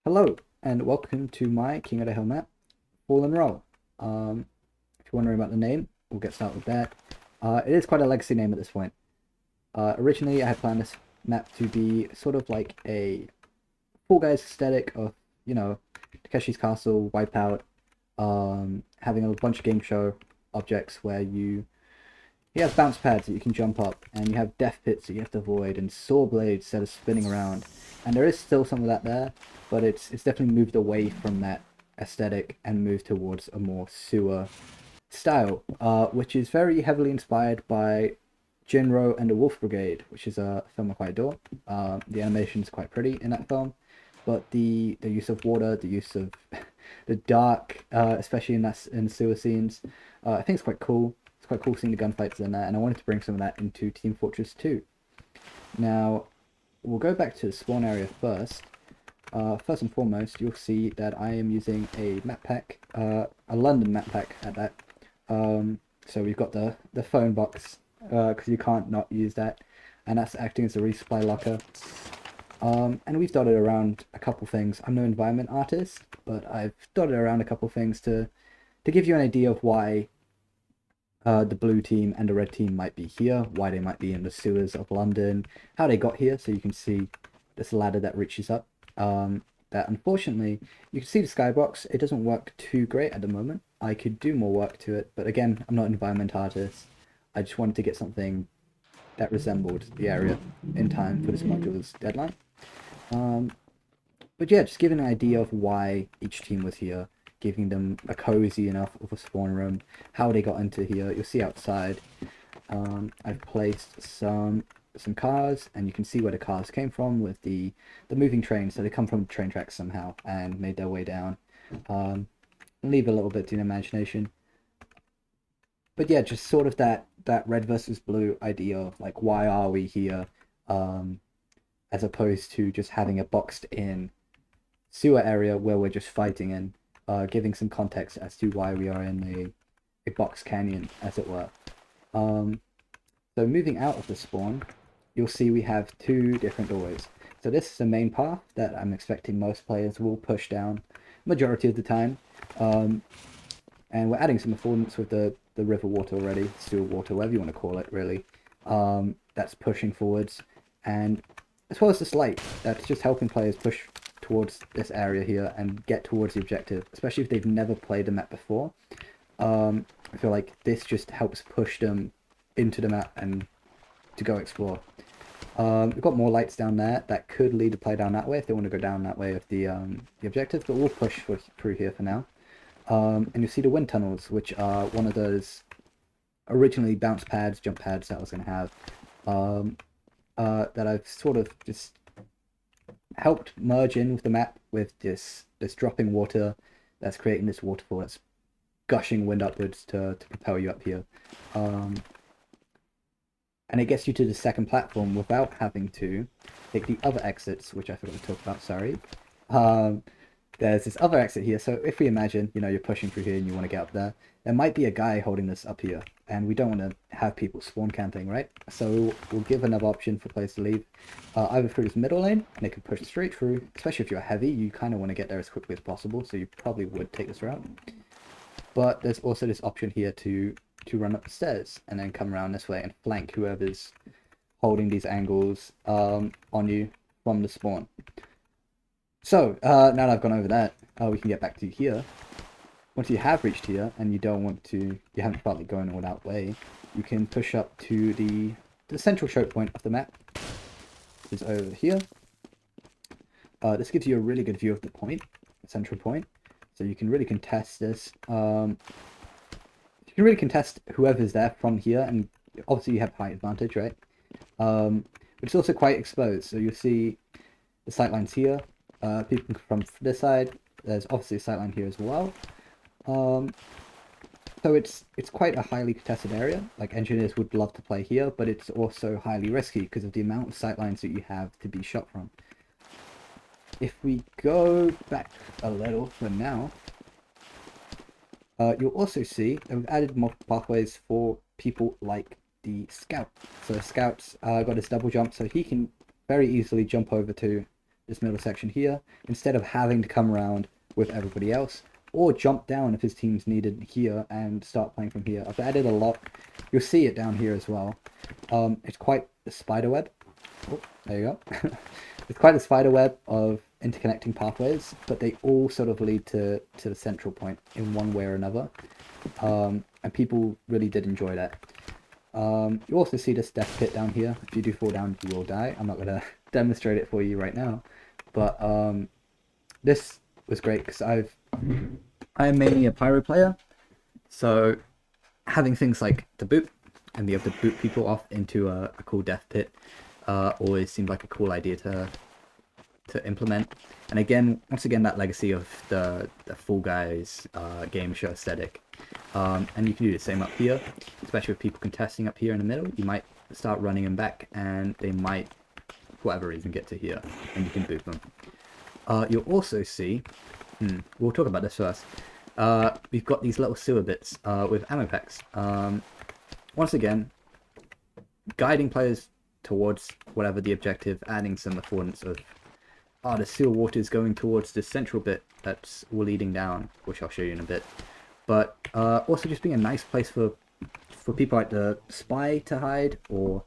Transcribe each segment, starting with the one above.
Hello, and welcome to my King of the Hill map, Fallen Roll. If you're wondering about the name, we'll get started with that. It is quite a legacy name at this point. Originally, I had planned this map to be sort of like a Fall Guys aesthetic of, Takeshi's Castle, Wipeout, having a bunch of game show objects where you have bounce pads that you can jump up, and you have death pits that you have to avoid, and saw blades that are spinning around. And there is still some of that there, but it's definitely moved away from that aesthetic and moved towards a more sewer style, which is very heavily inspired by Jinro and the Wolf Brigade, which is a film I quite adore. The animation is quite pretty in that film, but the use of water, the use of the dark, especially in sewer scenes, I think it's quite cool. It's quite cool seeing the gunfights in there, and I wanted to bring some of that into Team Fortress 2. Now, we'll go back to the spawn area first. First and foremost, you'll see that I am using a map pack, a London map pack at that. So we've got the phone box, because you can't not use that, and that's acting as a resupply locker. And we've dotted around a couple things. I'm no environment artist, but I've dotted around a couple things to give you an idea of why the blue team and the red team might be here, why they might be in the sewers of London, how they got here, so you can see this ladder that reaches up. That unfortunately, you can see the skybox, it doesn't work too great at the moment. I could do more work to it, but again, I'm not an environment artist. I just wanted to get something that resembled the area in time for this module's deadline. But yeah, just giving an idea of why each team was here, giving them a cozy enough of a spawn room, how they got into here. You'll see outside, I've placed some cars, and you can see where the cars came from with the moving trains. So they come from train tracks somehow and made their way down. Leave a little bit to the imagination. But yeah, just sort of that red versus blue idea of like, why are we here, as opposed to just having a boxed in sewer area where we're just fighting in, giving some context as to why we are in a box canyon, as it were. So moving out of the spawn, you'll see we have two different doorways. So this is the main path that I'm expecting most players will push down majority of the time. And we're adding some affordance with the river water already, sewer water, whatever you want to call it, really. That's pushing forwards. And as well as this light, that's just helping players push towards this area here and get towards the objective, especially if they've never played the map before. I feel like this just helps push them into the map and to go explore. We've got more lights down there that could lead the play down that way if they want to go down that way of the objective, but we'll push through here for now. And you'll see the wind tunnels, which are one of those originally bounce pads, jump pads that I was going to have, that I've sort of just helped merge in with the map with this dropping water that's creating this waterfall that's gushing wind upwards to propel you up here. And it gets you to the second platform without having to take the other exits, which I forgot to talk about, sorry. There's this other exit here, so if we imagine, you're pushing through here and you want to get up there, there might be a guy holding this up here, and we don't want to have people spawn camping, right? So we'll give another option for players to leave, either through this middle lane, and they can push straight through. Especially if you're heavy, you kind of want to get there as quickly as possible, so you probably would take this route. But there's also this option here to run up the stairs, and then come around this way and flank whoever's holding these angles on you from the spawn. So, now that I've gone over that, we can get back to here. Once you have reached here, and you haven't felt like going all that way, you can push up to the central choke point of the map, which is over here. This gives you a really good view of the point, the central point, so you can really contest this. You can really contest whoever's there from here, and obviously you have height advantage, right? But it's also quite exposed, so you'll see the sightlines here. People from this side. There's obviously a sightline here as well. So it's quite a highly contested area. Like, engineers would love to play here, but it's also highly risky because of the amount of sightlines that you have to be shot from. If we go back a little for now, you'll also see that we've added multiple pathways for people like the scout. So the scout's got his double jump, so he can very easily jump over to this middle section here, instead of having to come around with everybody else, or jump down if his team's needed here and start playing from here. I've added a lock. You'll see it down here as well. It's quite a spider web. Oh, there you go. It's quite a spider web of interconnecting pathways, but they all sort of lead to the central point in one way or another. And people really did enjoy that. You also see this death pit down here. If you do fall down, you will die. I'm not going to demonstrate it for you right now, but this was great because I am mainly a pyro player, so having things like the boot and be able to boot people off into a cool death pit always seemed like a cool idea to implement. And again, once again, that legacy of the Fall Guys game show aesthetic. And you can do the same up here, especially with people contesting up here in the middle. You might start running them back, and they might, for whatever reason, get to here, and you can boot them. You'll also see, we'll talk about this first. We've got these little sewer bits with ammo packs. Once again, guiding players towards whatever the objective, adding some affordance of, the sewer water is going towards this central bit that's all leading down, which I'll show you in a bit. But also just being a nice place for people like the spy to hide, or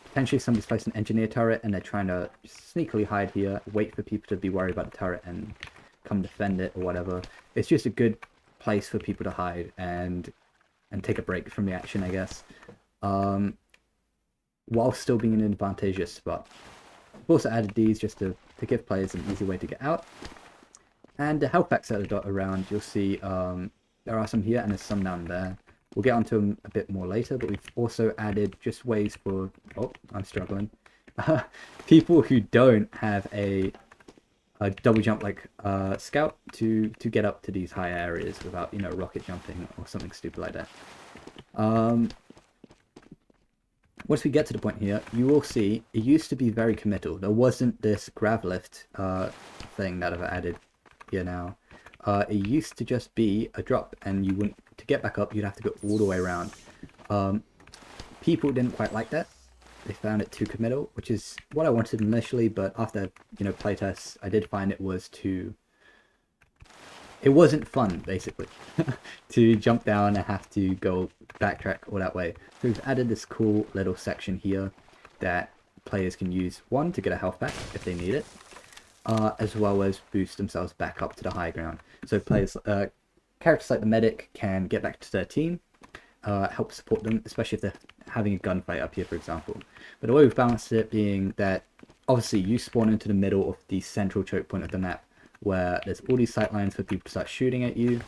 potentially somebody's placed an engineer turret and they're trying to sneakily hide here, wait for people to be worried about the turret and come defend it or whatever. It's just a good place for people to hide and take a break from the action, I guess, while still being in an advantageous spot. I've also added these just to give players an easy way to get out. And the health packs that are dotted around, you'll see there are some here and there's some down there. We'll get onto them a bit more later, but we've also added just ways for, oh, I'm struggling, people who don't have a double jump like Scout to get up to these high areas without, rocket jumping or something stupid like that. Once we get to the point here, you will see it used to be very committal. There wasn't this grav lift thing that I've added here now. It used to just be a drop, and you wouldn't, to get back up, you'd have to go all the way around. People didn't quite like that. They found it too committal, which is what I wanted initially, but after, playtests, I did find it wasn't fun, basically, to jump down and have to go backtrack all that way. So we've added this cool little section here that players can use, one, to get a health back if they need it, as well as boost themselves back up to the high ground. So players, characters like the medic can get back to their team, help support them, especially if they're having a gunfight up here, for example. But the way we've balanced it being that, obviously, you spawn into the middle of the central choke point of the map, where there's all these sight lines for people to start shooting at you.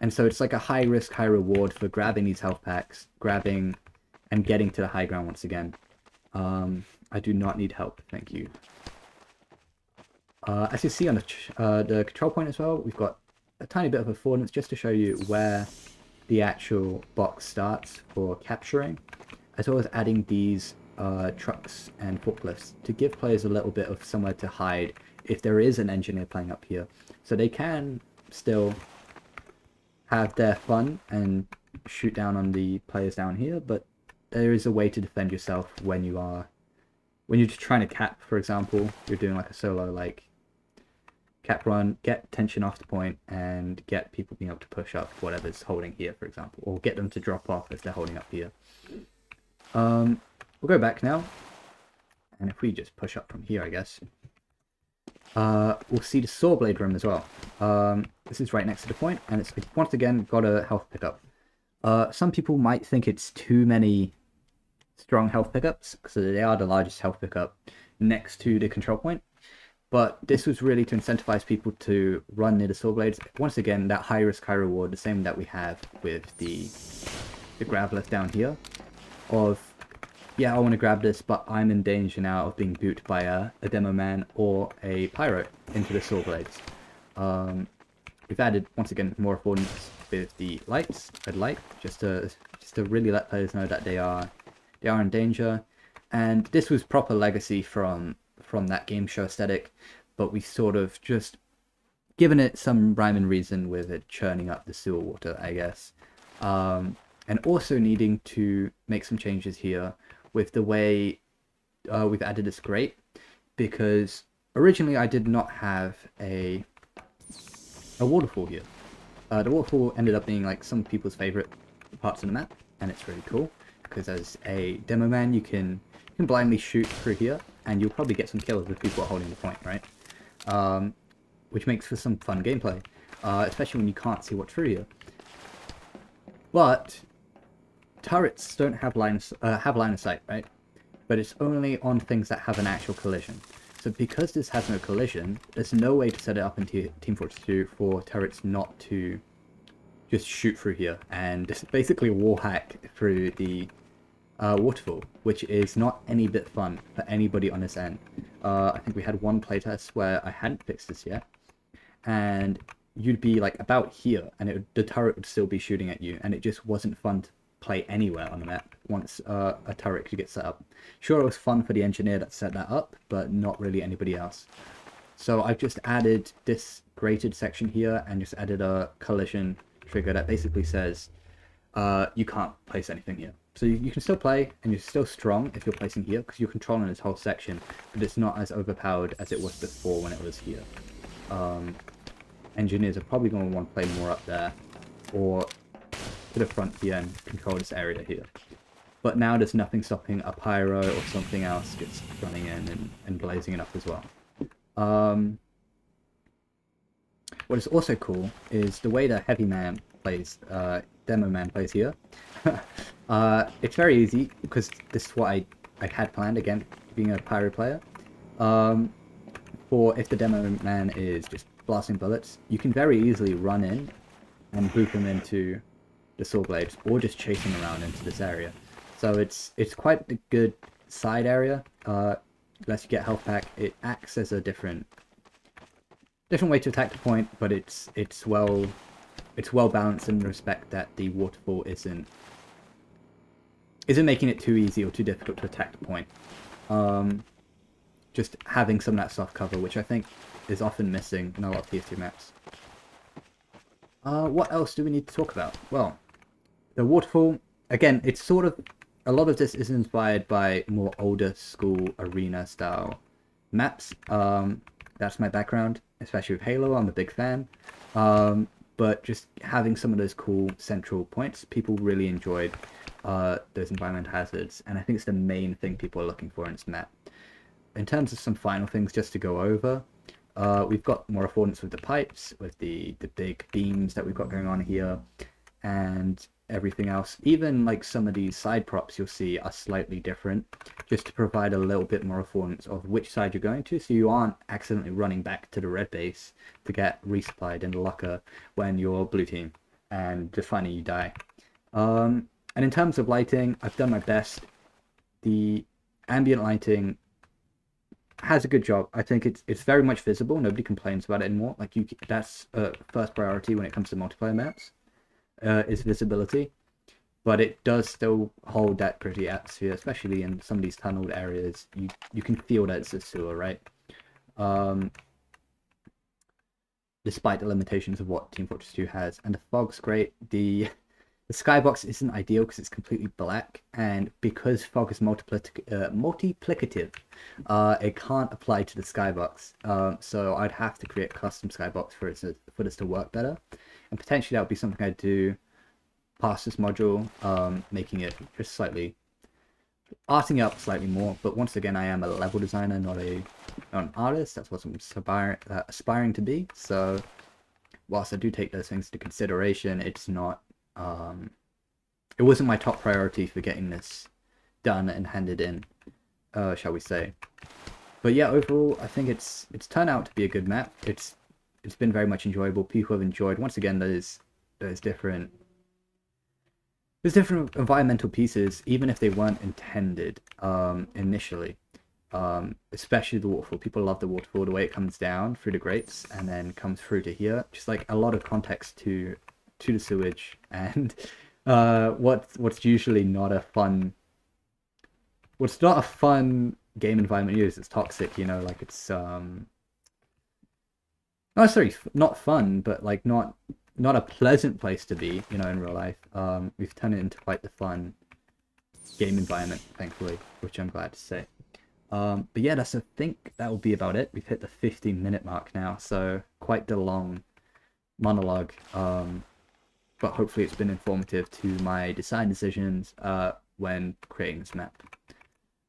And so it's like a high risk, high reward for grabbing these health packs, grabbing and getting to the high ground once again. I do not need help, thank you. As you see on the control point as well, we've got a tiny bit of affordance just to show you where the actual box starts for capturing, as well as adding these trucks and forklifts to give players a little bit of somewhere to hide if there is an engineer playing up here. So they can still have their fun and shoot down on the players down here, but there is a way to defend yourself when you're just trying to cap, for example. You're doing like a solo like cap run, get tension off the point and get people being able to push up whatever's holding here, for example, or get them to drop off if they're holding up here. We'll go back now, and if we just push up from here, I guess, we'll see the saw blade room as well. This is right next to the point, and it's once again got a health pickup. Some people might think it's too many strong health pickups, because they are the largest health pickup next to the control point. But this was really to incentivize people to run near the saw blades. Once again, that high risk, high reward, the same that we have with the grav lift down here. Of, yeah, I want to grab this, but I'm in danger now of being booted by a demo man or a pyro into the saw blades. We've added, once again, more affordance with the lights, red light, just to really let players know that they are in danger. And this was proper legacy from that game show aesthetic, but we sort of just given it some rhyme and reason with it churning up the sewer water, I guess. And also needing to make some changes here with the way we've added this grate, because originally I did not have a waterfall here. The waterfall ended up being like some people's favorite parts of the map, and it's really cool because as a demo man you can blindly shoot through here and you'll probably get some kills if people are holding the point, right? Which makes for some fun gameplay, especially when you can't see what's through here. But turrets don't have line of sight, right? But it's only on things that have an actual collision. So because this has no collision, there's no way to set it up into Team Fortress 2 for turrets not to just shoot through here and just basically wall hack through the waterfall, which is not any bit fun for anybody on this end. I think we had one playtest where I hadn't fixed this yet, and you'd be like about here, and the turret would still be shooting at you, and it just wasn't fun to play anywhere on the map once a turret could get set up. Sure, it was fun for the engineer that set that up, but not really anybody else. So I've just added this grated section here and just added a collision trigger that basically says you can't place anything here. So you can still play, and you're still strong if you're placing here, because you're controlling this whole section, but it's not as overpowered as it was before when it was here. Engineers are probably going to want to play more up there, or to the front here and control this area here. But now there's nothing stopping a pyro or something else just running in and blazing it up as well. What is also cool is the way that Heavy Man plays, Demo Man plays here. It's very easy, because this is what I had planned, again, being a pyro player. For if the Demo Man is just blasting bullets, you can very easily run in and boop him into the saw blades, or just chase him around into this area. So it's quite a good side area. Lets you get health back. It acts as a different way to attack the point, but it's well balanced in the respect that the waterfall isn't making it too easy or too difficult to attack the point. Just having some of that soft cover, which I think is often missing in a lot of PS2 maps. What else do we need to talk about? Well, the waterfall, again, it's sort of, a lot of this is inspired by more older school arena style maps. That's my background, especially with Halo. I'm a big fan. But just having some of those cool central points, people really enjoyed those environmental hazards, and I think it's the main thing people are looking for in this map. In terms of some final things just to go over, we've got more affordance with the pipes, with the big beams that we've got going on here, and everything else. Even like some of these side props you'll see are slightly different, just to provide a little bit more affordance of which side you're going to, so you aren't accidentally running back to the red base to get resupplied in the locker when you're blue team and just finding you die. And in terms of lighting, I've done my best. The ambient lighting has a good job. I think it's very much visible. Nobody complains about it anymore. Like that's first priority when it comes to multiplayer maps, is visibility. But it does still hold that pretty atmosphere, especially in some of these tunneled areas. You can feel that it's a sewer, right? Despite the limitations of what Team Fortress 2 has. And the fog's great. The skybox isn't ideal because it's completely black, and because fog is multiplicative, it can't apply to the skybox. So I'd have to create a custom skybox for this to work better, and potentially that would be something I'd do past this module, making it just slightly, arting it up slightly more. But once again, I am a level designer, not an artist. That's what I'm aspiring to be. So whilst I do take those things into consideration, it's not. It wasn't my top priority for getting this done and handed in, shall we say. But yeah, overall, I think it's turned out to be a good map. It's been very much enjoyable. People have enjoyed. Once again, there's different environmental pieces, even if they weren't intended initially. Especially the waterfall. People love the waterfall, the way it comes down through the grates and then comes through to here. Just like a lot of context to the sewage, and what's usually not a fun game environment use. It's toxic, you know, like it's not necessarily not fun, but like not a pleasant place to be, you know, in real life. We've turned it into quite the fun game environment, thankfully, which I'm glad to say. But yeah, I think that will be about it. We've hit the 15-minute mark now, so quite the long monologue. But hopefully it's been informative to my design decisions when creating this map.